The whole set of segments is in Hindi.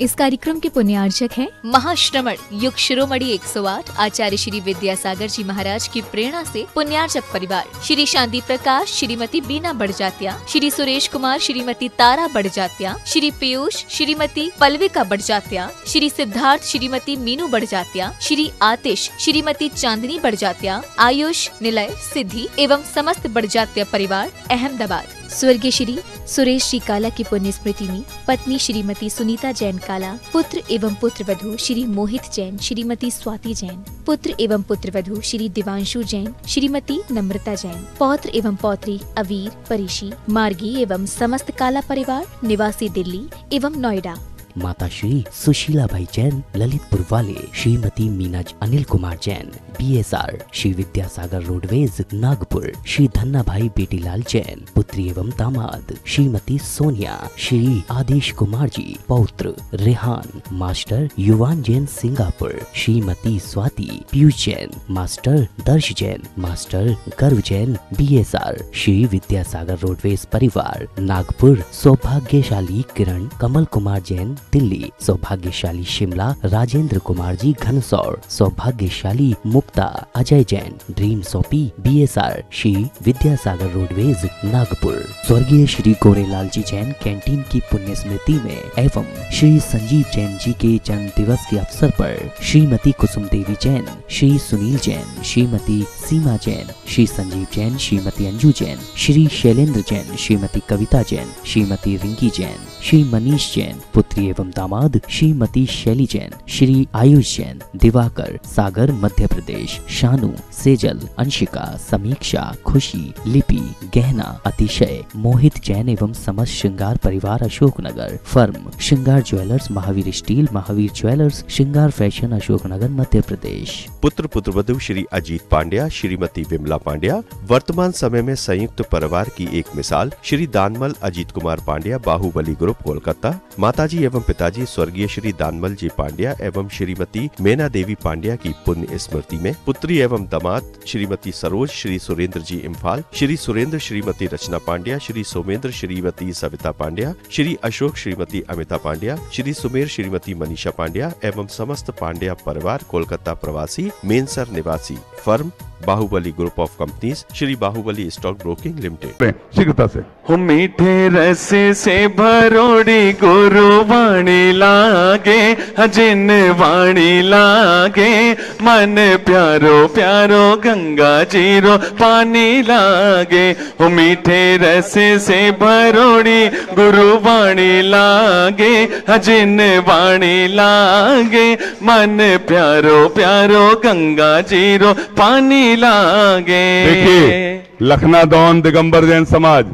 इस कार्यक्रम के पुण्यार्चक हैं महाश्रमण युग शिरोमणि 108 आचार्य श्री विद्यासागर जी महाराज की प्रेरणा से पुण्यार्चक परिवार श्री शांति प्रकाश, श्रीमती बीना बड़जात्या, श्री सुरेश कुमार, श्रीमती तारा बड़जात्या, श्री पीयूष, श्रीमती पल्विका बड़जात्या, श्री सिद्धार्थ, श्रीमती मीनू बड़जात्या, श्री आतिश, श्रीमती चांदनी बड़जात्या, आयुष, निलय, सिद्धि एवं समस्त बड़जात्या परिवार अहमदाबाद। स्वर्गीय श्री सुरेश जी काला की पुण्य स्मृति में पत्नी श्रीमती सुनीता जैन काला, पुत्र एवं पुत्र वधू श्री मोहित जैन, श्रीमती स्वाति जैन, पुत्र एवं पुत्र वधू श्री दिवांशु जैन, श्रीमती नम्रता जैन, पौत्र एवं पौत्री अवीर, परिशी, मार्गी एवं समस्त काला परिवार निवासी दिल्ली एवं नोएडा। माता श्री सुशीला भाई जैन ललितपुर वाले, श्रीमती मीना अनिल कुमार जैन BSR, श्री विद्यासागर रोडवेज नागपुर, श्री धन्ना भाई बेटीलाल जैन पुत्री एवं दामाद, श्रीमती सोनिया, श्री आदेश कुमार जी पौत्र रेहान, मास्टर युवान जैन सिंगापुर, श्रीमती स्वाति पीयूष जैन, मास्टर दर्श जैन, मास्टर गर्व जैन BSR, श्री विद्यासागर रोडवेज परिवार नागपुर, सौभाग्यशाली किरण कमल कुमार जैन दिल्ली, सौभाग्यशाली शिमला राजेंद्र कुमार जी घनसौर, सौभाग्यशाली Mukta Ajay Jain dream soapy BSR, Shri Vidyasagar roadways Nagpur. स्वर्गीय श्री गोरेलाल जी जैन कैंटीन की पुण्य स्मृति में एवं श्री संजीव जैन जी के जन्म दिवस के अवसर पर श्रीमती कुसुम देवी जैन, श्री सुनील जैन, श्रीमती सीमा जैन, श्री संजीव जैन, श्रीमती अंजू जैन, श्री शैलेंद्र जैन, श्रीमती कविता जैन, श्रीमती रिंकी जैन, श्री मनीष जैन पुत्री एवं दामाद, श्रीमती शैली जैन, श्री आयुष जैन, दिवाकर सागर मध्य प्रदेश, शानू, सेजल, अंशिका, समीक्षा, खुशी, लिपि, गहना, अतिशय, मोहित जैन एवं समस्त श्रृंगार परिवार अशोकनगर, फर्म श्रृंगार jewellers, Mahavir steel, Mahavir jewellers, श्रृंगार फैशन अशोकनगर मध्य प्रदेश। पुत्र पुत्रवधू श्री अजीत पांड्या, श्रीमती विमला पांड्या, वर्तमान समय में संयुक्त परिवार की एक मिसाल, श्री दानमल अजीत कुमार पांड्या, बाहुबली ग्रुप कोलकाता। माताजी एवं पिताजी स्वर्गीय श्री दानमल जी पांड्या एवं श्रीमती मेना देवी पांड्या की पुण्य स्मृति में पुत्री एवं दामाद श्रीमती सरोज, श्री सुरेंद्र जी इम्फाल, श्री सुरेंद्र श्रीमती रचना पांड्या, श्री सोमेंद्र श्रीमती सविता पांड्या, श्री अशोक श्रीमती अमिता पांड्या, श्री सुमेर श्रीमती मनीषा पांड्या एवं समस्त पांड्या परिवार कोलकाता प्रवासी, मेनसर निवासी, firm Bahubali group of companies, Shri Bahubali stock broking limited. शीघ्रता से। हो मीठे रस से भरोड़ी गुरु वाणी लागे, हजिन वाणी लागे, मन प्यारो प्यारो गंगा जीरो पानी लागे। हो मीठे रस से भरोड़ी गुरु वाणी लागे, हजिन वाणी लागे, मन प्यारो प्यारो गंगा जीरो पानी लागे। देखिए लखनादौन दिगंबर जैन समाज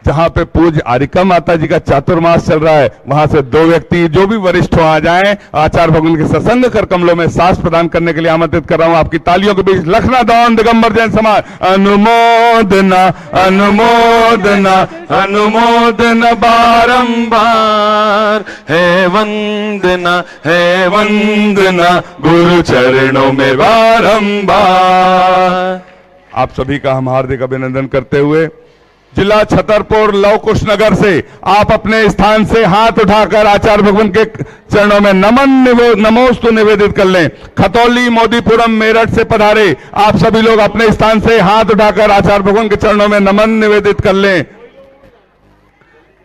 जहां पे पूज्य आरिका माता जी का चातुर्मास चल रहा है, वहां से दो व्यक्ति जो भी वरिष्ठ हो आ जाएं, आचार्य भगवान के सत्संग कर कमलों में सांस प्रदान करने के लिए आमंत्रित कर रहा हूं आपकी तालियों के बीच। लखनादौन दिगंबर जैन समाज अनुमोदना अनुमोदना अनुमोदना बारंबार, है वंदना गुरु चरणों में बारंबार। आप सभी का हम हार्दिक अभिनंदन करते हुए जिला छतरपुर लव कुश नगर से आप अपने स्थान से हाथ उठाकर आचार्य भगवान के चरणों में नमोस्तु निवेदित कर लें। खतौली मोदीपुरम मेरठ से पधारे आप सभी लोग अपने स्थान से हाथ उठाकर आचार्य भगवान के चरणों में नमन निवेदित कर लें।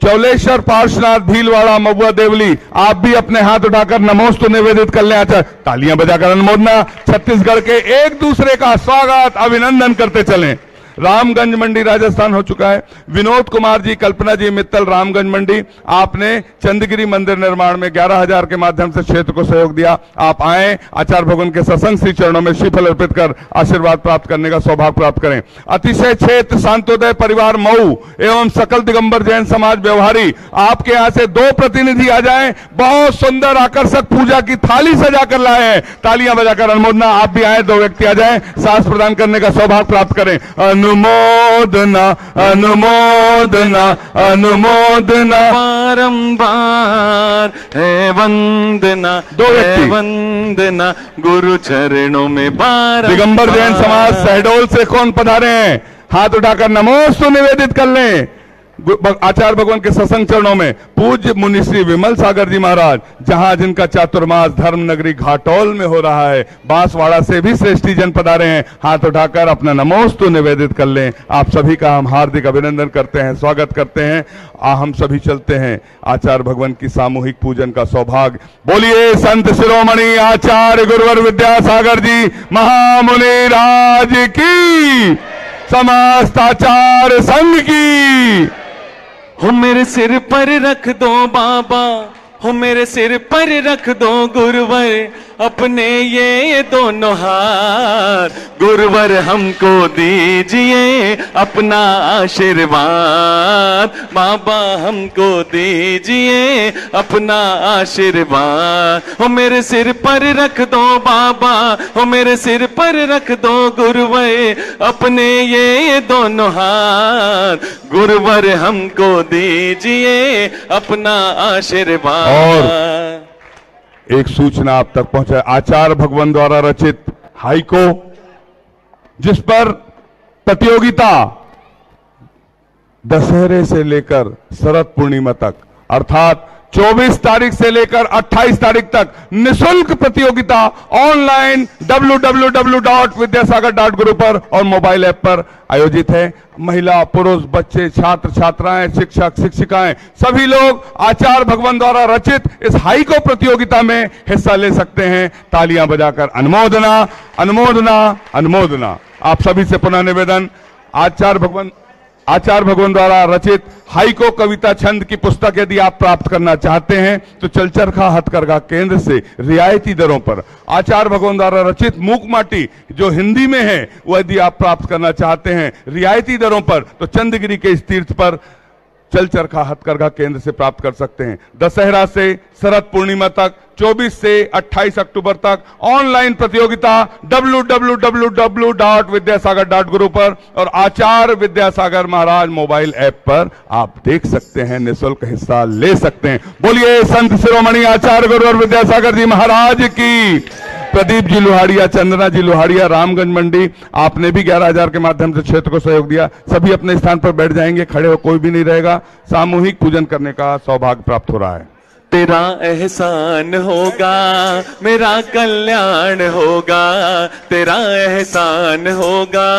चौलेश्वर पार्श्वनाथ भीलवाड़ा महुआ देवली आप भी अपने हाथ उठाकर नमोस्तु निवेदित कर लें। आचार्य तालियां बजाकर अनुमोदना। छत्तीसगढ़ के एक दूसरे का स्वागत अभिनंदन करते चलें। रामगंज मंडी राजस्थान हो चुका है। विनोद कुमार जी, कल्पना जी मित्तल, रामगंज मंडी, आपने चंदगिरी मंदिर निर्माण में 11,000 के माध्यम से क्षेत्र को सहयोग दिया। आप आए आचार्य भगवान के सत्संग श्री चरणों में श्रीफल अर्पित कर आशीर्वाद प्राप्त करने का सौभाग्य प्राप्त करें। अतिशय क्षेत्र शांतोदय परिवार मऊ एवं सकल दिगंबर जैन समाज व्यवहारी, आपके यहाँ से 2 प्रतिनिधि आ जाएं। बहुत सुंदर आकर्षक पूजा की थाली सजाकर लाए हैं। तालियां बजाकर अनुमोदना। आप भी आए, 2 व्यक्ति आ जाएं, सांस प्रदान करने का सौभाग्य प्राप्त करें। अनुमोदना अनुमोदना अनुमोदना बारंबार, है वंदना 2 व्यक्ति वंदना गुरु चरणों में बारंबार। दिगंबर जैन समाज शहडोल से कौन पधारे हैं? हाथ उठाकर नमोस्तु निवेदित कर लें। आचार्य भगवान के सत्संग चरणों में पूज्य मुनि श्री विमल सागर जी महाराज, जहां जिनका चातुर्मास धर्म नगरी घाटोल में हो रहा है, बांसवाड़ा से भी श्रेष्ठी जन पधारे हैं। हाथ उठाकर अपना नमोस्तु निवेदित कर लें। आप सभी का हम हार्दिक अभिनंदन करते हैं, स्वागत करते हैं। हम सभी चलते हैं आचार्य भगवान की सामूहिक पूजन का सौभाग्य। बोलिए संत शिरोमणि आचार्य गुरुवर विद्यासागर जी महामुनि राज की, समस्त आचार्य संघ की। हो मेरे सिर पर रख दो बाबा, हो मेरे सिर पर रख दो गुरुवर, अपने ये दोनों हाथ, गुरुवर हमको दीजिए अपना आशीर्वाद, बाबा हमको दीजिए अपना आशीर्वाद। हो मेरे सिर पर रख दो बाबा, हो मेरे सिर पर रख दो गुरुवर, अपने ये दोनों हाथ, गुरुवर हमको दीजिए अपना आशीर्वाद। और एक सूचना आप तक पहुंचा, आचार्य भगवान द्वारा रचित हाइको, जिस पर प्रतियोगिता दशहरे से लेकर शरद पूर्णिमा तक, अर्थात 24 तारीख से लेकर 28 तारीख तक निःशुल्क प्रतियोगिता ऑनलाइन www.vidyasagar.guru पर और मोबाइल ऐप पर आयोजित है। महिला, पुरुष, बच्चे, छात्र, छात्राएं, शिक्षक, शिक्षिकाएं, सभी लोग आचार्य भगवान द्वारा रचित इस हाइको प्रतियोगिता में हिस्सा ले सकते हैं। तालियां बजाकर अनुमोदना, अनुमोदना, अनुमोदना। आप सभी से पुनः निवेदन, आचार्य भगवान द्वारा रचित हाइको कविता छंद की पुस्तक यदि आप प्राप्त करना चाहते हैं तो चलचरखा हथकरघा केंद्र से रियायती दरों पर, आचार्य भगवान द्वारा रचित मूक माटी जो हिंदी में है वो यदि आप प्राप्त करना चाहते हैं रियायती दरों पर, तो चंद्रगिरी के इस तीर्थ पर चलचरखा हथकरघा केंद्र से प्राप्त कर सकते हैं। दशहरा से शरद पूर्णिमा तक 24 से 28 अक्टूबर तक ऑनलाइन प्रतियोगिता www.vidyasagar.guru पर और आचार्य विद्यासागर महाराज मोबाइल ऐप पर आप देख सकते हैं, निःशुल्क हिस्सा ले सकते हैं। बोलिए संत शिरोमणि आचार्य गुरुवर विद्यासागर जी महाराज की। प्रदीप जी लोहाड़िया, चंदना जी लोहाड़िया, रामगंज मंडी, आपने भी 11,000 के माध्यम से क्षेत्र को सहयोग दिया। सभी अपने स्थान पर बैठ जाएंगे, खड़े हो कोई भी नहीं रहेगा। सामूहिक पूजन करने का सौभाग्य प्राप्त हो रहा है। तेरा एहसान होगा मेरा कल्याण होगा, तेरा एहसान होगा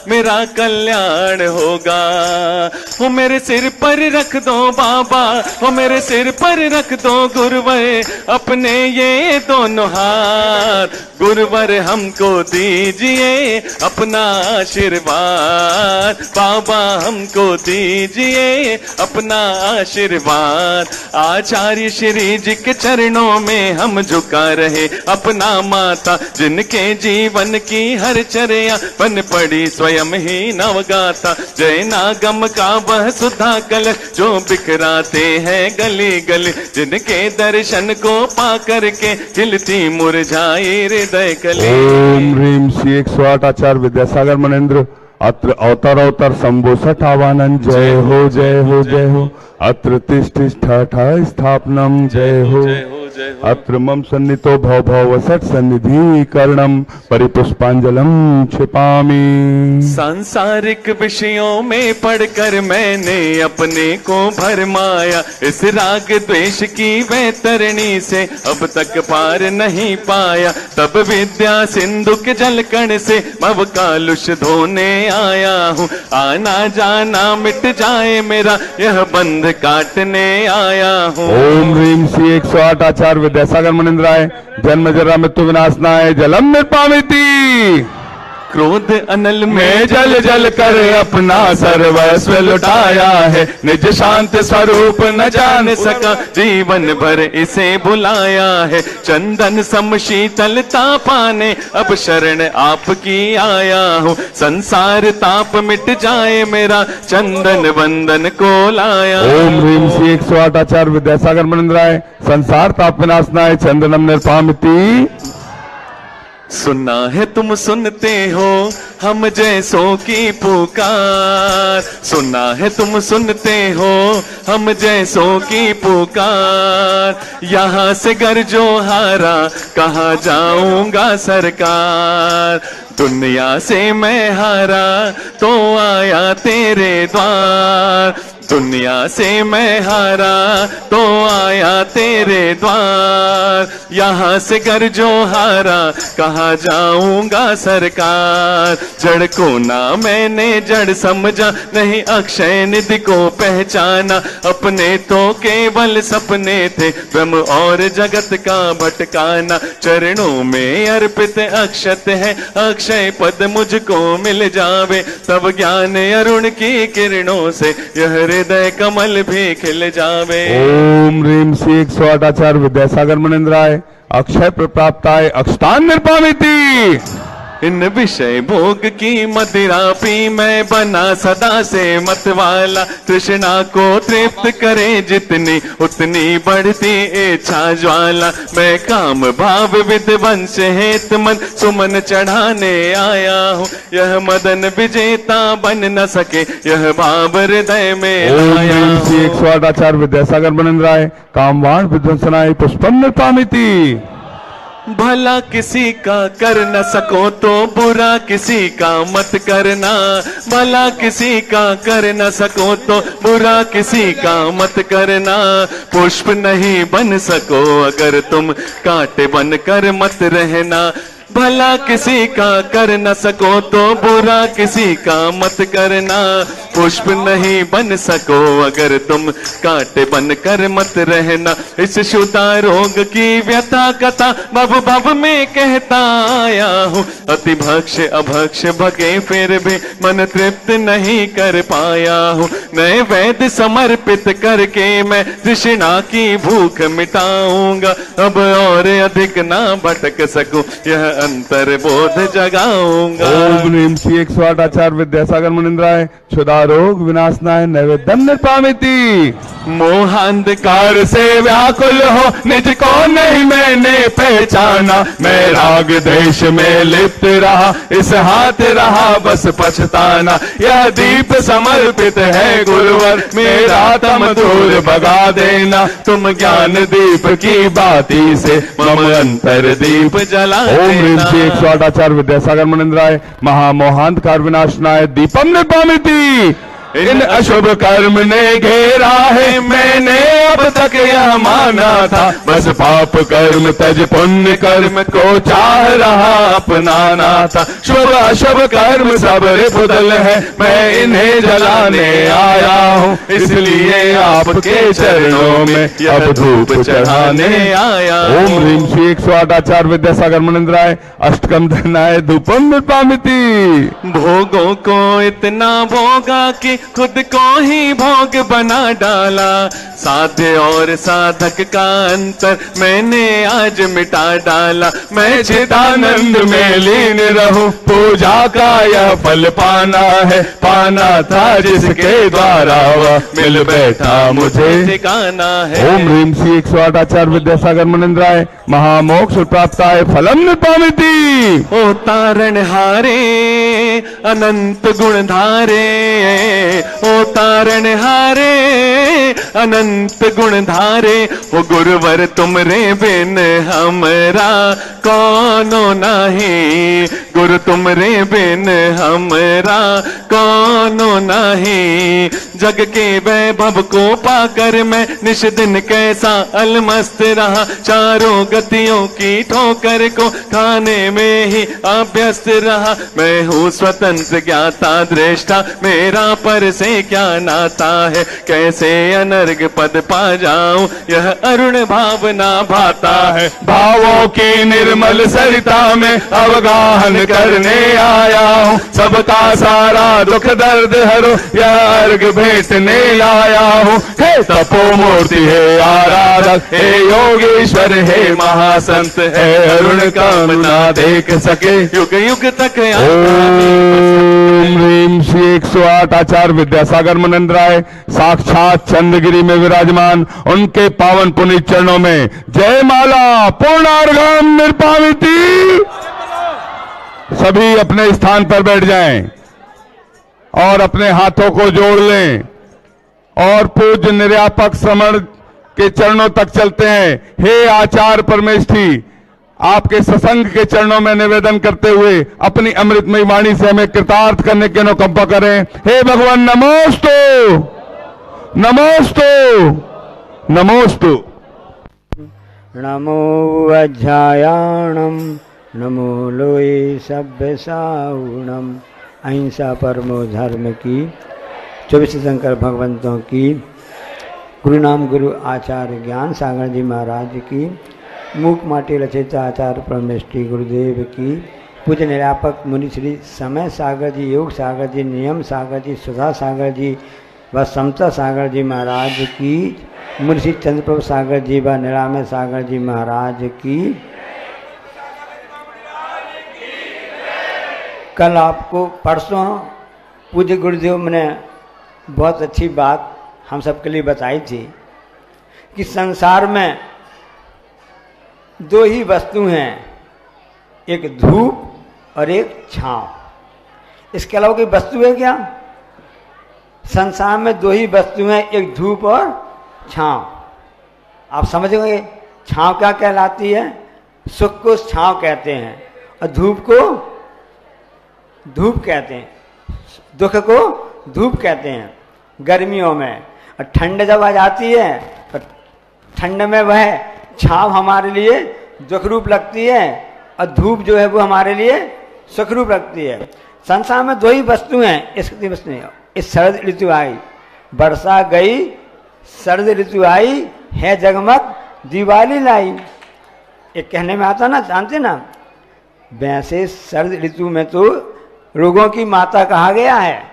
मेरा कल्याण होगा। वो मेरे सिर पर रख दो बाबा, वो मेरे सिर पर रख दो गुरुवर, अपने ये दोनों हाथ, गुरुवर हमको दीजिए अपना आशीर्वाद, बाबा हमको दीजिए अपना आशीर्वाद। आचार्य श्री जी के चरणों में हम झुका रहे अपना माथा, जिनके जीवन की हर चर्या बन पड़ी स्वयं ही नवगाथा। जय नागम का वह सुधा कलश जो बिखराते हैं गली गली, जिनके दर्शन को पा करके खिलती मुरझाई हृदय कली। ओम ह्रीम श्री 108 आचार्य विद्यासागर मनेन्द्र अत्र अवतर शंभो सठावानन। जय हो जय हो जय हो। अत्र तिष्ठा स्थापनम। जय हो अत्र मम सन्नितो भव भव सट सन्निधि कर्णम परिपुष्पांजलम छिपामि। सांसारिक विषयों में पढ़कर मैंने अपने को भरमाया, इस राग द्वेष की वैतरणी से अब तक पार नहीं पाया। तब विद्या सिंधु के जलकण से मव कालुष धोने आया हूँ, आना जाना मिट जाए मेरा यह बंध काटने आया हूँ। ओम ह्रीम श्री 108 आचार्य विद्यासागर मनेन्द्राय। जन्म जरा मृत्यु विनाशनाय जलम निर्पामिति। क्रोध अनल में जल जल कर अपना सर्वस्व लुटाया है, निज शांत स्वरूप न जान सका जीवन भर इसे बुलाया है। चंदन सम शीतलता पाने अब शरण आपकी आया हूँ, संसार ताप मिट जाए मेरा चंदन वंदन को लाया। ओम ह्रीम श्री 108 आचार्य विद्यासागर मनेन्द्राय। संसार ताप विनाशनाय चंदनम निर्पामिति। सुना है तुम सुनते हो हम जैसों की पुकार, सुना है तुम सुनते हो हम जैसों की पुकार। यहाँ से घर जो हारा कहाँ जाऊंगा सरकार, दुनिया से मैं हारा तो आया तेरे द्वार। दुनिया से मैं हारा तो आया तेरे द्वार, यहाँ से घर जो हारा कहाँ जाऊंगा सरकार। जड़ को ना मैंने जड़ समझा, नहीं अक्षय निधि को पहचाना, अपने तो केवल सपने थे ब्रह्म और जगत का भटकाना। चरणों में अर्पित अक्षत है, अक्षय पद मुझको मिल जावे, तब ज्ञान अरुण की किरणों से यह हृदय कमल भी खिल जावे। ओम ह्रीम श्री 108 आचार्य विद्यासागर मुनिंद्राय अक्षय प्राप्ताय अक्षतान निर्पामिति। इन विषय भोग की मदिरा पी मैं बना सदा से मतवाला, तृष्णा को तृप्त करे जितनी उतनी बढ़ती इच्छा ज्वाला। मैं काम भाव विध्वंस हेत मन सुमन चढ़ाने आया हूँ, यह मदन विजेता बन न सके यह भाव हृदय में आया हूँ। 108 आचार्य विद्यासागर मुनिंद्राय कामवाण विध्वंसनाय पुष्पम निर्पामिति। भला किसी का कर न सको तो बुरा किसी का मत करना, भला किसी का कर न सको तो बुरा किसी का मत करना। पुष्प नहीं बन सको अगर तुम कांटे बन कर मत रहना, भला किसी का कर न सको तो बुरा किसी का मत करना। पुष्प नहीं बन सको अगर तुम कांटे बन कर मत रहना। इस शुदा रोग की व्यथा कथा भव भव में कहता आया हूँ, अति भक्ष अभक्ष भगे फिर भी मन तृप्त नहीं कर पाया हूँ। नए वैद्य समर्पित करके मैं तृष्णा की भूख मिटाऊंगा, अब और अधिक ना भटक सकूं यह अंतर बोध जगाऊंगा। ओम ह्रीम श्री 108 आचार्य विद्यासागर मुनिंद्राय क्षुधा रोग विनाशनाय नैवेद्यम निर्पामिति। मोहांधकार से व्याकुल हो निज को नहीं मैंने पहचाना, मैं राग देश में लिप्त रहा इस हाथ रहा बस पछताना। यह दीप समर्पित है गुरुवर मेरा तम दूर भगा देना, तुम ज्ञान दीप की बाती से मम अंतर दीप जला देना। 108 आचार्य विद्यासागर मुनिंद्राय महामोहांधकार विनाशनाय दीपम निर्पामिति। इन अशुभ कर्म ने घेरा है मैंने अब तक यह माना था, बस पाप कर्म तज पुण्य कर्म को चाह रहा अपनाना था। शुभ अशुभ कर्म सब रिपुदल है मैं इन्हें जलाने आया हूँ, इसलिए आपके चरणों में अब धूप चढ़ाने आया। ओम ह्रीम श्री 108 आचार्य विद्यासागर मुनिंद्राय अष्टकम धनाय धूपम निर्पामिति। भोगों को इतना भोगा कि खुद को ही भोग बना डाला, साध्य और साधक का अंतर मैंने आज मिटा डाला। मैं चिदानंद में लीन रहूं पूजा का यह फल पाना है, पाना था जिसके द्वारा वह मिल बैठा मुझे ठिकाना है। ओम ह्रीम श्री 108 आचार्य विद्यासागर मुनिंद्राय महामोक्ष प्राप्ताय फलम निर्पामिति। ओ तारण हारे अनंत गुण धारे, ओ तारण हारे अनंत गुण धारे। ओ गुरुवर तुमरे बिन हमरा कौनो नहीं, गुरु तुमरे बिन हमरा कौनो नहीं। जग के वैभव को पाकर मैं निश दिन कैसा अलमस्त रहा, चारों गतियों की ठोकर को खाने में ही अभ्यस्त रहा। मैं हूँ स्वतंत्र ज्ञाता दृष्टा मेरा पर से क्या नाता है, कैसे अनर्ग पद पा जाऊं यह अरुण भावना भाता है। भावों की निर्मल सरिता में अवगाहन करने आया हूँ, सबका सारा दुख दर्द हरो यह अर्घ भेंटने आया हूँ। हे तपो मूर्ति है आराधक, हे योगेश्वर है महासंत, है अरुण कामना देख सके युग युग तक। ओम ह्रीम श्री 108 आचार्य विद्यासागर मुनिंद्राय साक्षात चंद्रगिरी में विराजमान उनके पावन पुनीत चरणों में जय माला पूर्णार्घम निर्पामिति। सभी अपने स्थान पर बैठ जाएं और अपने हाथों को जोड़ लें और पूज्य निर्यापक श्रमण के चरणों तक चलते हैं। हे आचार्य परमेष्ठी, आपके सत्संग के चरणों में निवेदन करते हुए अपनी अमृतमयी वाणी से हमें कृतार्थ करने के अनुकंपा करें। हे भगवान नमोस्तु, नमोस्तु नमोस्तु। नमो वज्रायाणम नमो लोये सभ्यसाउणम। अहिंसा परमो धर्म की 24 शंकर भगवंतों की, गुरु नाम गुरु आचार्य ज्ञान सागर जी महाराज की, मूक माटी रचयिता आचार्य परमेष्टि गुरुदेव की, पूज्य निरापक मुनि श्री समय सागर जी, योग सागर जी, नियम सागर जी, सुधा सागर जी व समता सागर जी महाराज की, मुनि श्री चंद्रप्रभु सागर जी व निरामय सागर जी महाराज की। कल आपको परसों पूज्य गुरुदेव ने बहुत अच्छी बात हम सबके लिए बताई थी कि संसार में दो ही वस्तु हैं, एक धूप और एक छांव। इसके अलावा कोई वस्तु है क्या? संसार में दो ही वस्तु हैं, एक धूप और छांव। आप समझ गए छांव क्या कहलाती है? सुख को छांव कहते हैं और धूप को धूप कहते हैं, दुख को धूप कहते हैं गर्मियों में। और ठंड जब आ जाती है तो ठंड में वह छांव हमारे लिए दुख रूप लगती है और धूप जो है वो हमारे लिए सुख रूप लगती है। संसार में दो ही वस्तु हैं, इसकी वस्तु नहीं। इस शरद ऋतु आई, वर्षा गई, शरद ऋतु आई, है जगमग दिवाली लाई। एक कहने में आता ना, जानते ना, वैसे शरद ऋतु में तो रोगों की माता कहा गया है।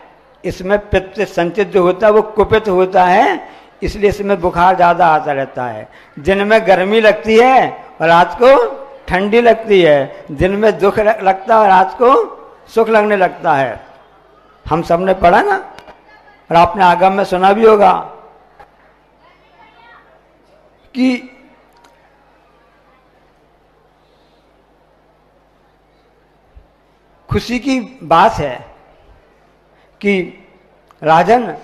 इसमें पित्त संचित जो होता है वो कुपित होता है, इसलिए इसमें बुखार ज़्यादा आता रहता है। दिन में गर्मी लगती है और रात को ठंडी लगती है, दिन में दुख लगता है और रात को सुख लगने लगता है। हम सब ने पढ़ा ना, और आपने आगम में सुना भी होगा कि खुशी की बात है कि राजन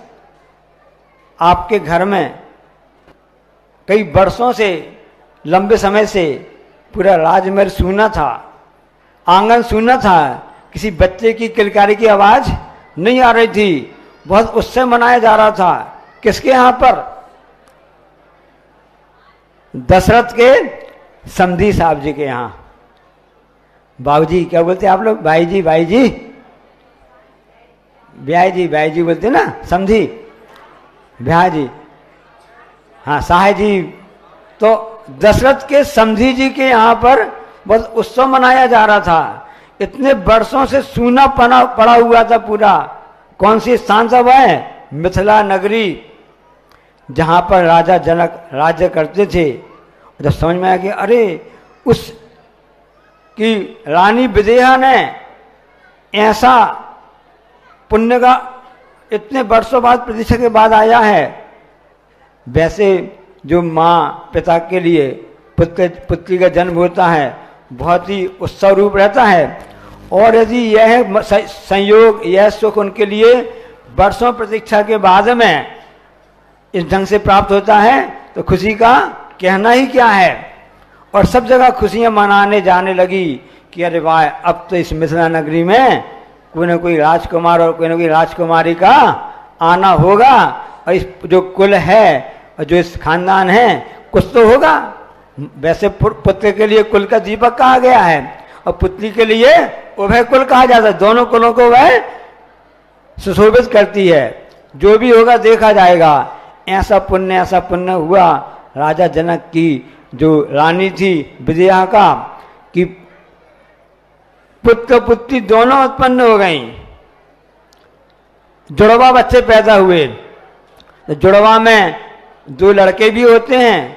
आपके घर में कई वर्षों से, लंबे समय से पूरा राजमहल सूना था, आंगन सूना था, किसी बच्चे की किलकारी की आवाज नहीं आ रही थी, बहुत उत्सव मनाया जा रहा था। किसके यहाँ पर? दशरथ के समधी साहब जी के यहाँ। बाबूजी क्या बोलते आप लोग? भाई जी, भाई जी, ब्याह जी, भाई जी बोलते ना, समझी, ब्याह जी, हाँ साहे जी। तो दशरथ के समधी जी के यहाँ पर बहुत उत्सव मनाया जा रहा था। इतने वर्षों से सूना पड़ा हुआ था पूरा। कौन सी स्थान था वह? मिथिला नगरी, जहाँ पर राजा जनक राज्य करते थे। जब समझ में आया कि अरे उस कि रानी विदेहा ने ऐसा पुण्य का इतने वर्षों बाद, प्रतीक्षा के बाद आया है। वैसे जो माँ पिता के लिए पुत्री का जन्म होता है बहुत ही उत्सव रूप रहता है। और यदि यह संयोग, यह सुख उनके लिए वर्षों प्रतीक्षा के बाद में इस ढंग से प्राप्त होता है तो खुशी का कहना ही क्या है। और सब जगह खुशियां मनाने जाने लगी कि अरे वाह, अब तो इस मिथिला नगरी में कोई ना कोई राजकुमार और कोई ना कोई राजकुमारी का आना होगा, और इस जो कुल है और जो इस खानदान है कुछ तो होगा। वैसे पुत्र के लिए कुल का दीपक कहा गया है और पुत्री के लिए उभय कुल कहा जाता है। दोनों कुलों को वह सुशोभित करती है। जो भी होगा देखा जाएगा। ऐसा पुण्य हुआ राजा जनक की जो रानी थी विदेहा का, कि पुत्र पुत्री दोनों उत्पन्न हो गई। जुड़वा बच्चे पैदा हुए। तो जुड़वा में दो लड़के भी होते हैं,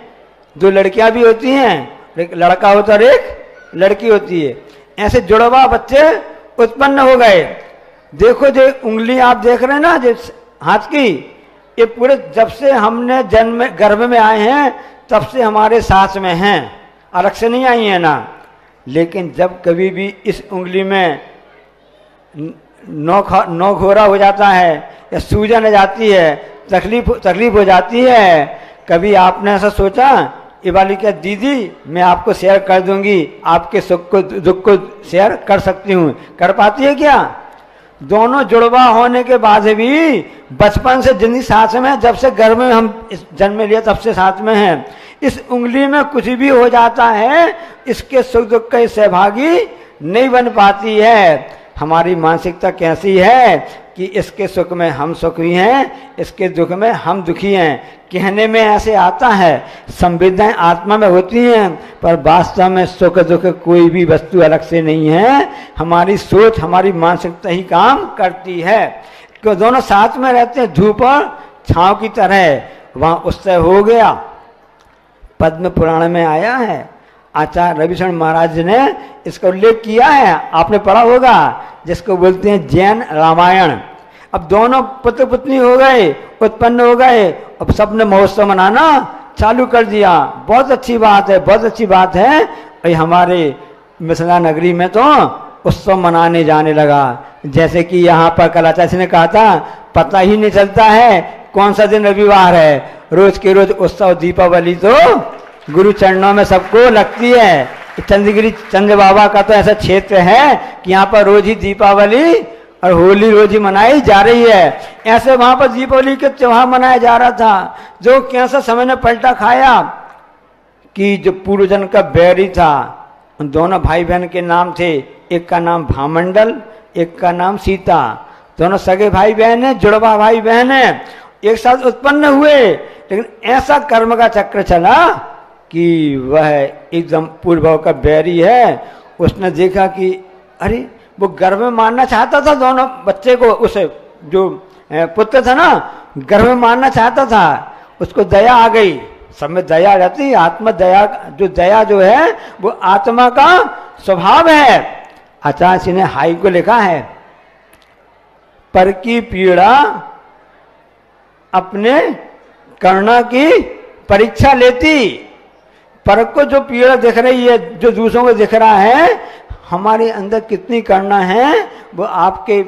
दो लड़कियां भी होती हैं, एक लड़का होता है और एक लड़की होती है। ऐसे जुड़वा बच्चे उत्पन्न हो गए। देखो जो उंगली आप देख रहे हैं ना, जो हाथ की, ये पूरे जब से हमने जन्म गर्भ में आए हैं तब से हमारे साथ में हैं, अलग से नहीं आई है ना। लेकिन जब कभी भी इस उंगली में नौखोरा हो जाता है या सूजन आ जाती है, तकलीफ हो जाती है, कभी आपने ऐसा सोचा ये वाली क्या दीदी मैं आपको शेयर कर दूंगी, आपके सुख को दुख को शेयर कर सकती हूँ, कर पाती है क्या? दोनों जुड़वा होने के बाद भी बचपन से जिंदगी साथ में, जब से गर्भ में हम इस जन्म लिया तब से साथ में हैं। इस उंगली में कुछ भी हो जाता है, इसके सुख दुख के सहभागी नहीं बन पाती है। हमारी मानसिकता कैसी है कि इसके सुख में हम सुखी हैं, इसके दुख में हम दुखी हैं। कहने में ऐसे आता है, संवेदनाएं आत्मा में होती हैं, पर वास्तव में सुख दुख कोई भी वस्तु अलग से नहीं है। हमारी सोच, हमारी मानसिकता ही काम करती है। क्यों दोनों साथ में रहते हैं, धूप और छांव की तरह। वहाँ उत्सव हो गया। पद्म पुराण में आया है, आचार्य रविशरण महाराज ने इसका उल्लेख किया है, आपने पढ़ा होगा, जिसको बोलते हैं जैन रामायण। अब दोनों पुत्र पुत्री हो गए, उत्पन्न हो गए, अब सबने महोत्सव मनाना चालू कर दिया। बहुत अच्छी बात है, बहुत अच्छी बात है। और हमारे मिथिला नगरी में तो उत्सव मनाने जाने लगा। जैसे कि यहाँ पर कलाचार्य ने कहा था, पता ही नहीं चलता है कौन सा दिन रविवार है, रोज के रोज उत्सव। दीपावली तो गुरु चरणों में सबको लगती है। चंद्रगिरी चंद्र बाबा का तो ऐसा क्षेत्र है कि यहाँ पर रोज ही दीपावली और होली रोज ही मनाई जा रही है। ऐसे वहां पर दीपावली के त्योहार मनाया जा रहा था। जो कैसा समय ने पलटा खाया कि जो पूर्वजन का बैरी था, उन दोनों भाई बहन के नाम थे, एक का नाम भामंडल, एक का नाम सीता। दोनों सगे भाई बहन है, जुड़वा भाई बहन है, एक साथ उत्पन्न हुए। लेकिन ऐसा कर्म का चक्र चला कि वह एकदम पूर्व का बैरी है। उसने देखा कि अरे वो गर्भ में मारना चाहता था दोनों बच्चे को, उसे जो पुत्र था ना, गर्भ में मारना चाहता था। उसको दया आ गई। सब में दया रहती, आत्मा दया, जो दया जो है वो आत्मा का स्वभाव है। आचार्य जी ने हाई को लिखा है, पर की पीड़ा अपने करुणा की परीक्षा लेती। पर को जो पीड़ा दिख रही है, जो दूसरों को दिख रहा है, हमारे अंदर कितनी करना है वो आपके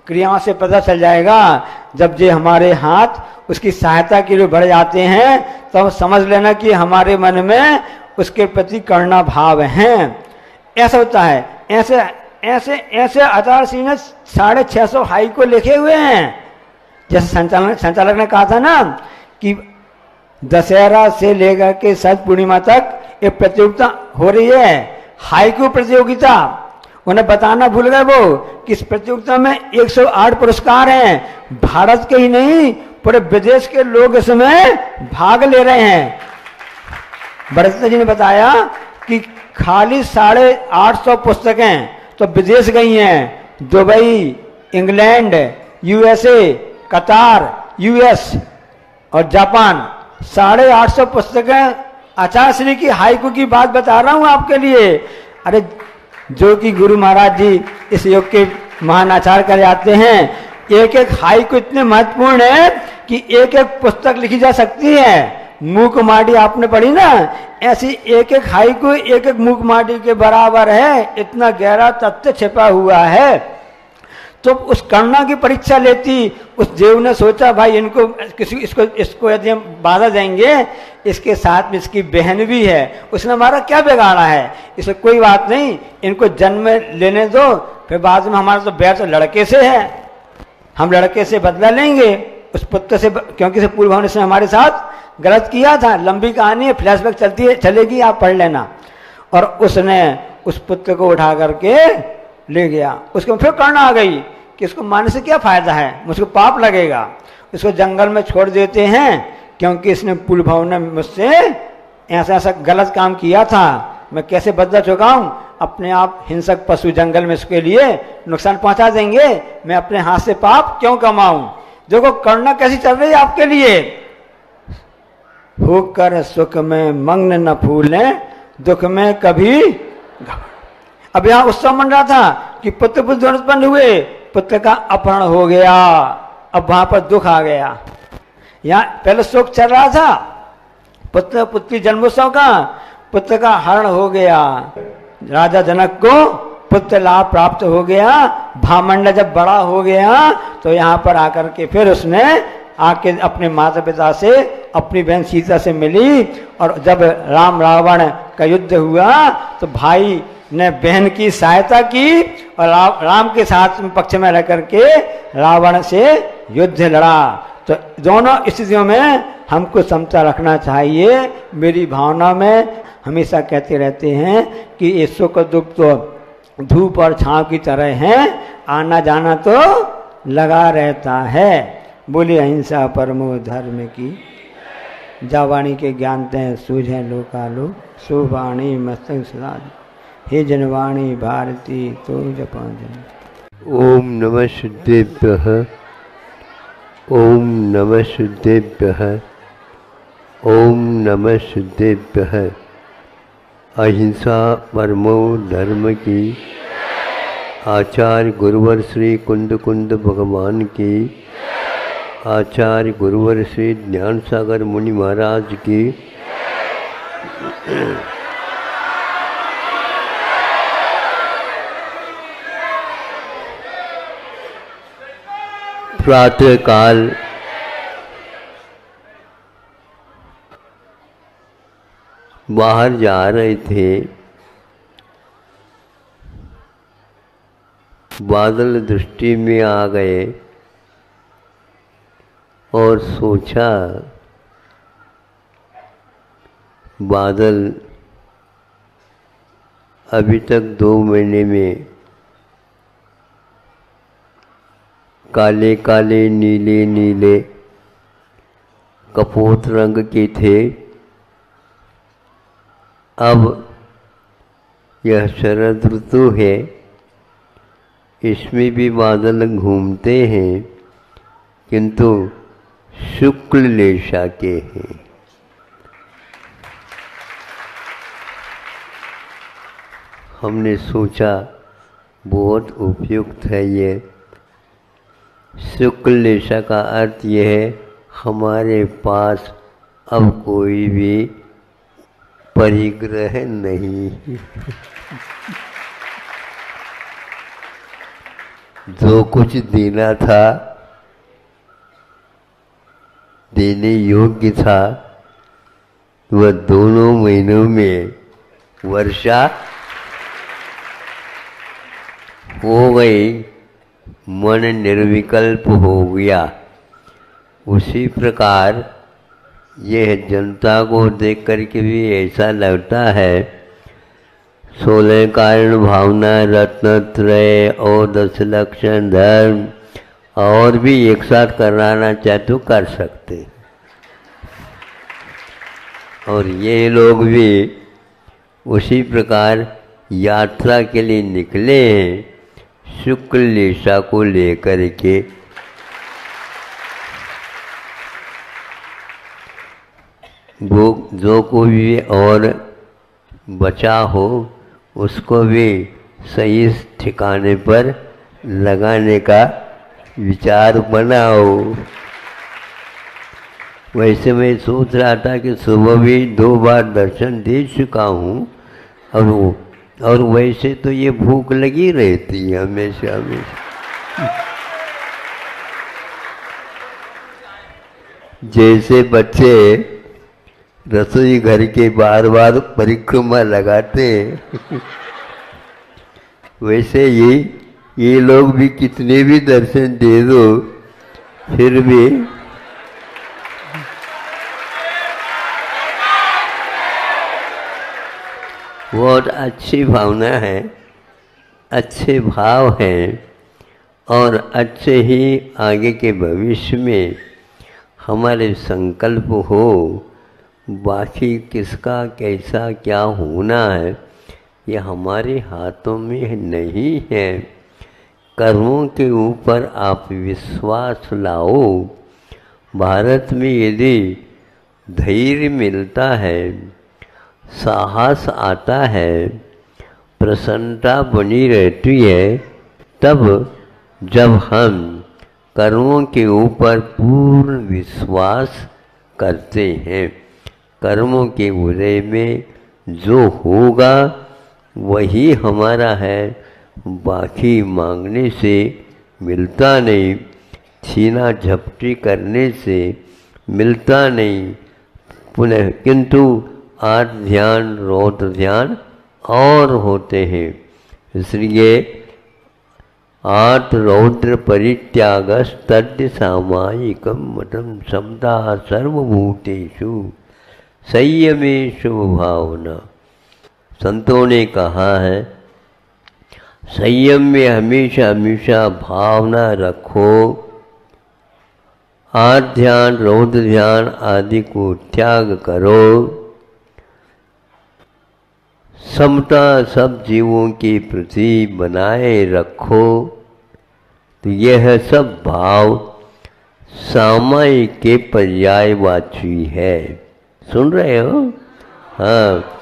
क्रियाओं से पता चल जाएगा। जब ये हमारे हाथ उसकी सहायता के लिए बढ़ जाते हैं, तब समझ लेना कि हमारे मन में उसके प्रति करुणा भाव है। ऐसा होता है। ऐसे ऐसे ऐसे आचार्य सिंह ने 650 हाई को लिखे हुए हैं। जैसे संचालक ने कहा था ना कि दशहरा से लेकर के शरद पूर्णिमा तक एक प्रतियोगिता हो रही है, हाइकू प्रतियोगिता। उन्हें बताना भूल गए वो कि इस प्रतियोगिता में 108 पुरस्कार हैं। भारत के ही नहीं, पूरे विदेश के लोग इसमें भाग ले रहे हैं। बड़े जी ने बताया कि खाली 850 पुस्तकें तो विदेश गई हैं। दुबई, इंग्लैंड, यूएसए, कतार, यूएस और जापान, 850 पुस्तकें। आचार्य श्री की हाइकू की बात बता रहा हूं आपके लिए। अरे जो कि गुरु महाराज जी इस योग के महान आचार्य कर जाते हैं, एक एक हाइकू इतने महत्वपूर्ण है कि एक एक पुस्तक लिखी जा सकती है। मूक माटी आपने पढ़ी ना, ऐसी एक एक हाइकू एक एक मूक माटी के बराबर है। इतना गहरा तथ्य छिपा हुआ है। तो उस करुणा की परीक्षा लेती। उस देव ने सोचा भाई इनको इसको यदि हम बाधा देंगे, इसके साथ में इसकी बहन भी है, उसने हमारा क्या बिगाड़ा है, इसे कोई बात नहीं, इनको जन्म लेने दो, फिर बाद में हमारा तो बैर तो लड़के से है, हम लड़के से बदला लेंगे उस पुत्र से, क्योंकि से पूर्व ने हमारे साथ गलत किया था। लंबी कहानी है, फ्लैशबैक चलती है, चलेगी, आप पढ़ लेना। और उसने उस पुत्र को उठा करके ले गया। उसको फिर करना आ गई कि इसको मारने से क्या फायदा है, मुझको पाप लगेगा। इसको जंगल में छोड़ देते हैं, क्योंकि इसने पूर्व भाव ने मुझसे ऐसा ऐसा गलत काम किया था, मैं कैसे बदला चुकाऊं। अपने आप हिंसक पशु जंगल में इसके लिए नुकसान पहुंचा देंगे, मैं अपने हाथ से पाप क्यों कमाऊं। देखो करना कैसी चल रही है आपके लिए। होकर सुख में मग्न न फूले, दुख में कभी। अब यहाँ उत्सव मन रहा था कि पुत्र पुत्र उत्पन्न हुए, पुत्र का अपहरण हो गया। अब वहां पर दुख आ गया। यहाँ पहले शोक चल रहा था पुत्र पुत्री जन्मोत्सव का, पुत्र का हरण हो गया। राजा जनक को पुत्र लाभ प्राप्त हो गया। भामंड जब बड़ा हो गया तो यहाँ पर आकर के फिर उसने आके अपने माता पिता से, अपनी बहन सीता से मिली। और जब राम रावण का युद्ध हुआ तो भाई ने बहन की सहायता की और राम के साथ में पक्ष में रह करके रावण से युद्ध लड़ा। तो दोनों स्थितियों में हमको समता रखना चाहिए। मेरी भावना में हमेशा कहते रहते हैं कि ये सुख दुख तो धूप और छांव की तरह है, आना जाना तो लगा रहता है। बोले अहिंसा परमो धर्म की, जावाणी के ज्ञानते हैं सूझे लोकालोक, सुवाणी मस्तक सदा, हे जनवाणी भारती तो जपान। ओम नमः सिद्धेभ्यः, ओम नमः सिद्धेभ्यः, ओम नमः सिद्धेभ्यः। अहिंसा परमो धर्म की, आचार्य गुरुवर श्री कुंद कुंद भगवान की, आचार्य गुरुवर श्री ज्ञान सागर मुनि महाराज की, प्रातः काल बाहर जा रहे थे, बादल दृष्टि में आ गए और सोचा बादल अभी तक 2 महीने में काले काले नीले नीले कपोत रंग के थे, अब यह शरद ऋतु है, इसमें भी बादल घूमते हैं किंतु शुक्ल लेशा के हैं। हमने सोचा बहुत उपयुक्त है ये। शुक्ल लेशा का अर्थ यह है हमारे पास अब कोई भी परिग्रह नहीं, जो कुछ देना था, देने योग्य था, वह दोनों महीनों में वर्षा हो गई, मन निर्विकल्प हो गया। उसी प्रकार यह जनता को देख करके भी ऐसा लगता है 16 कारण भावना रत्नत्रय और 10 लक्षण धर्म और भी एक साथ कराना चाहे तो कर सकते। और ये लोग भी उसी प्रकार यात्रा के लिए निकले हैं शुक्ल लेशा को लेकर के। वो जो कोई भी और बचा हो उसको भी सही ठिकाने पर लगाने का विचार बनाओ। वैसे मैं सोच रहा था कि सुबह भी 2 बार दर्शन दे चुका हूँ और वैसे तो ये भूख लगी रहती है हमेशा हमेशा। जैसे बच्चे रसोई घर के बार बार परिक्रमा लगाते हैं वैसे ये लोग भी कितने भी दर्शन दे दो फिर भी बहुत अच्छी भावना है, अच्छे भाव हैं और अच्छे ही आगे के भविष्य में हमारे संकल्प हो। बाकी किसका कैसा क्या होना है ये हमारे हाथों में नहीं है। कर्मों के ऊपर आप विश्वास लाओ। भारत में यदि धैर्य मिलता है, साहस आता है, प्रसन्नता बनी रहती है, तब जब हम कर्मों के ऊपर पूर्ण विश्वास करते हैं, कर्मों के उदय में जो होगा वही हमारा है, बाकी मांगने से मिलता नहीं, छीना झपटी करने से मिलता नहीं। पुनः किंतु आर्त ध्यान, रौद्र ध्यान और होते हैं। इसलिए आर्त रौद्र परित्याग तद्य सामायिकम मतम समता सर्वभूतेषु संयमेषु भावना। संतों ने कहा है संयम में हमेशा हमेशा भावना रखो, आर्त ध्यान रौद्र ध्यान आदि को त्याग करो, समता सब जीवों के प्रति बनाए रखो। तो यह सब भाव सामायिक के पर्यायवाची है। सुन रहे हो? हाँ,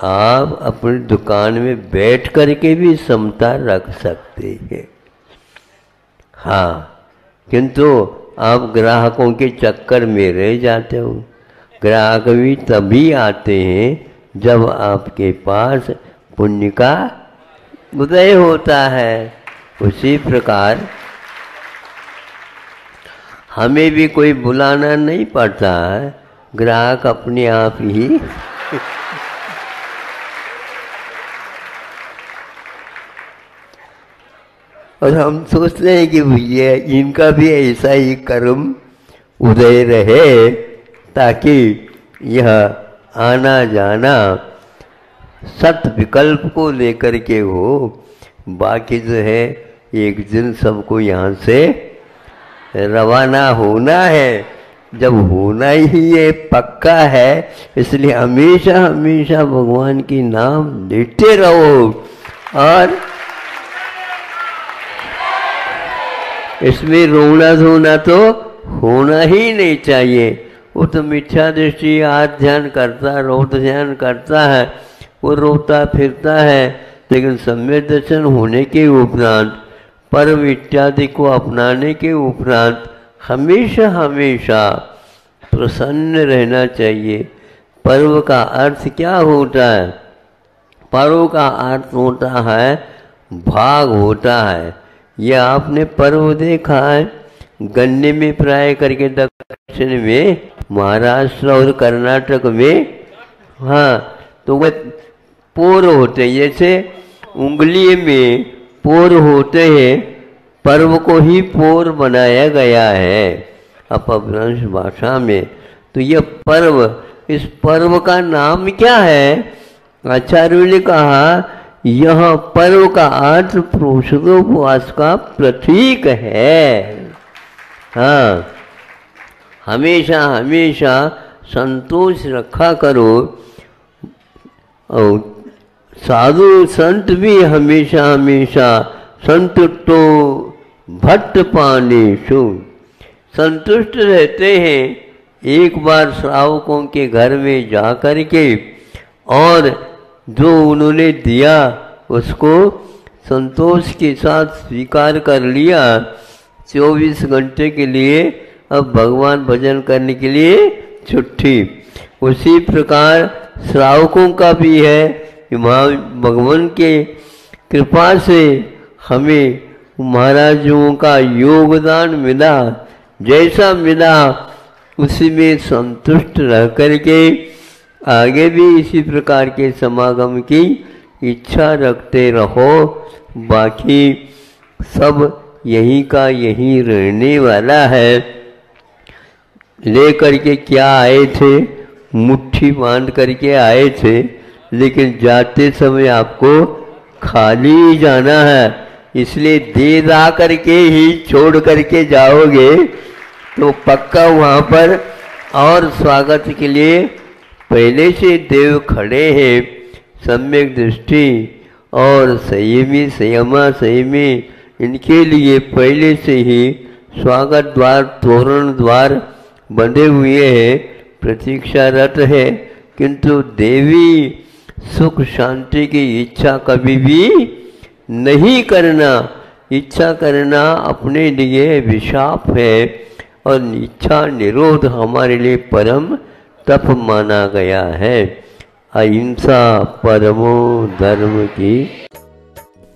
आप अपनी दुकान में बैठ करके भी समता रख सकते हैं। हाँ, किंतु आप ग्राहकों के चक्कर में रह जाते हो। ग्राहक भी तभी आते हैं जब आपके पास पुण्य का उदय होता है। उसी प्रकार हमें भी कोई बुलाना नहीं पड़ता है, ग्राहक अपने आप ही और हम सोचते हैं कि भैया इनका भी ऐसा ही कर्म उदय रहे ताकि यह आना जाना सत विकल्प को लेकर के हो। बाकी जो है एक दिन सबको यहाँ से रवाना होना है। जब होना ही ये पक्का है, इसलिए हमेशा हमेशा भगवान की नाम लेते रहो। और इसमें रोना धोना तो होना ही नहीं चाहिए। वो तो मिथ्या दृष्टि आत्म ध्यान करता, रौद्र ध्यान करता है, वो रोता फिरता है, लेकिन सम्यक दर्शन होने के उपरांत, पर्व इत्यादि को अपनाने के उपरांत हमेशा हमेशा प्रसन्न रहना चाहिए। पर्व का अर्थ क्या होता है? पर्व का अर्थ होता है भाग होता है। यह आपने पर्व देखा है गन्ने में प्राय करके दक्षिण में, महाराष्ट्र और कर्नाटक में। हाँ, तो वह पोर होते हैं, जैसे उंगली में पोर होते हैं, पर्व को ही पोर बनाया गया है अपभ्रंश भाषा में। तो यह पर्व, इस पर्व का नाम क्या है? आचार्यों ने कहा यह पर्व का अर्थ पुरुषोपवास का प्रतीक है। हाँ, हमेशा हमेशा संतोष रखा करो। और साधु संत भी हमेशा हमेशा संतुष्टो भट्ट पानेषु संतुष्ट रहते हैं। एक बार श्रावकों के घर में जा कर के और जो उन्होंने दिया उसको संतोष के साथ स्वीकार कर लिया। 24 घंटे के लिए अब भगवान भजन करने के लिए छुट्टी। उसी प्रकार श्रावकों का भी है, भगवान के कृपा से हमें महाराजों का योगदान मिला, जैसा मिला उसी में संतुष्ट रह करके आगे भी इसी प्रकार के समागम की इच्छा रखते रहो। बाकी सब यहीं का यहीं रहने वाला है। ले करके क्या आए थे? मुट्ठी बांध करके आए थे, लेकिन जाते समय आपको खाली ही जाना है। इसलिए दे दा करके ही छोड़ करके जाओगे तो पक्का वहाँ पर और स्वागत के लिए पहले से देव खड़े हैं। सम्यक दृष्टि और संयमी संयमा संयमी, इनके लिए पहले से ही स्वागत द्वार तोरण द्वार बंधे हुए हैं, प्रतीक्षारत है। किंतु देवी सुख शांति की इच्छा कभी भी नहीं करना। इच्छा करना अपने लिए विशाप है और इच्छा निरोध हमारे लिए परम तप माना गया है। अहिंसा परमो धर्म की।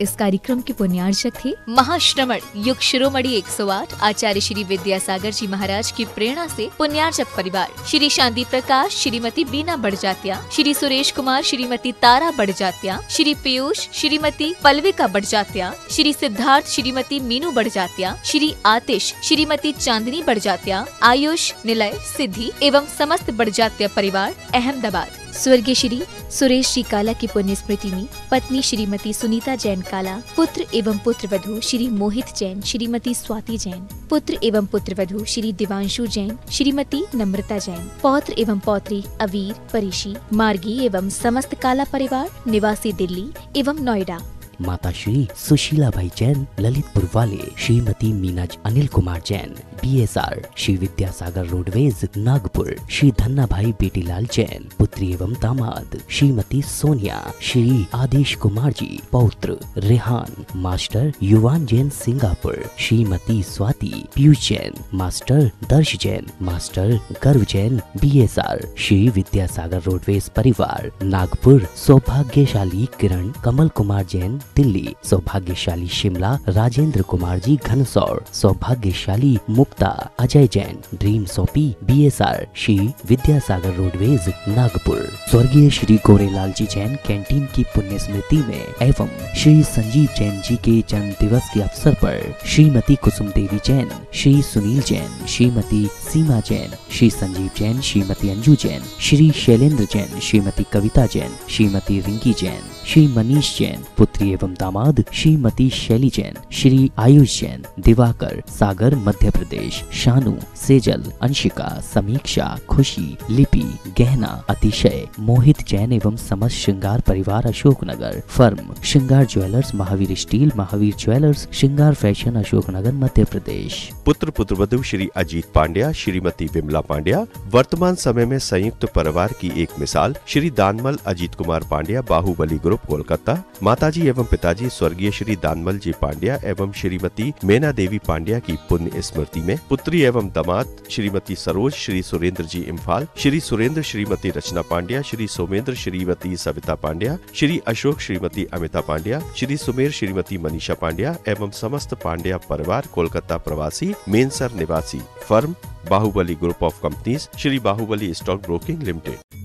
इस कार्यक्रम के पुण्यार्चक थे महाश्रमण युग शिरोमणि 108 आचार्य श्री विद्यासागर जी महाराज की प्रेरणा से पुण्यार्चक परिवार श्री शांति प्रकाश, श्रीमती बीना बड़जात्या, श्री सुरेश कुमार, श्रीमती तारा बड़जात्या, श्री पीयूष, श्रीमती पल्विका बड़जात्या, श्री सिद्धार्थ, श्रीमती मीनू बड़जात्या, श्री आतिश, श्रीमती चांदनी बड़जात्या, आयुष, निलय, सिद्धि एवं समस्त बड़जात्या परिवार अहमदाबाद। स्वर्गीय श्री सुरेश जी काला की पुण्य स्मृति में पत्नी श्रीमती सुनीता जैन काला, पुत्र एवं पुत्रवधू श्री मोहित जैन, श्रीमती स्वाति जैन, पुत्र एवं पुत्रवधू श्री दिवांशु जैन, श्रीमती नम्रता जैन, पौत्र एवं पौत्री अवीर, परिशी, मार्गी एवं समस्त काला परिवार निवासी दिल्ली एवं नोएडा। माता श्री सुशीला भाई जैन ललितपुर वाले, श्रीमती मीनाज अनिल कुमार जैन BSR, श्री विद्यासागर रोडवेज नागपुर, श्री धन्ना भाई बेटीलाल जैन पुत्री एवं दामाद, श्रीमती सोनिया, श्री आदेश कुमार जी पौत्र रेहान, मास्टर युवान जैन सिंगापुर, श्रीमती स्वाति पीयूष जैन, मास्टर दर्श जैन, मास्टर गर्व जैन BSR, श्री विद्यासागर रोडवेज परिवार नागपुर, सौभाग्यशाली किरण कमल कुमार जैन दिल्ली, सौभाग्यशाली शिमला राजेंद्र कुमार जी घनसौर, सौभाग्यशाली Mukta Ajay Jain dream soapy BSR, Shri Vidyasagar roadways Nagpur. स्वर्गीय श्री गोरेलाल जी जैन कैंटीन की पुण्य स्मृति में एवं श्री संजीव जैन जी के जन्म दिवस के अवसर पर श्रीमती कुसुम देवी जैन, श्री सुनील जैन, श्रीमती सीमा जैन, श्री संजीव जैन, श्रीमती अंजू जैन, श्री शैलेंद्र जैन, श्रीमती कविता जैन, श्रीमती रिंकी जैन, श्री मनीष जैन पुत्री एवं दामाद, श्रीमती शैली जैन, श्री आयुष जैन, दिवाकर सागर मध्य प्रदेश, शानू, सेजल, अंशिका, समीक्षा, खुशी, लिपि, गहना, अतिशय, मोहित जैन एवं समस्त श्रृंगार परिवार अशोकनगर, फर्म श्रृंगार jewellers, Mahavir steel, Mahavir jewellers, श्रृंगार फैशन अशोकनगर मध्य प्रदेश। पुत्र पुत्रवधू श्री अजीत पांड्या, श्रीमती विमला पांड्या वर्तमान समय में संयुक्त परिवार की एक मिसाल श्री दानमल अजीत कुमार पांड्या, बाहुबली ग्रुप कोलकाता। माताजी एवं पिताजी स्वर्गीय श्री दानमल जी पांड्या एवं श्रीमती मेना देवी पांड्या की पुण्य स्मृति में पुत्री एवं दामाद श्रीमती सरोज, श्री सुरेंद्र जी इम्फाल, श्री सुरेंद्र श्रीमती रचना पांड्या, श्री सोमेंद्र श्रीमती सविता पांड्या, श्री अशोक श्रीमती अमिता पांड्या, श्री सुमेर श्रीमती मनीषा पांड्या एवं समस्त पांड्या परिवार कोलकाता प्रवासी, मेनसर निवासी, firm Bahubali group of companies, Shri Bahubali stock broking limited.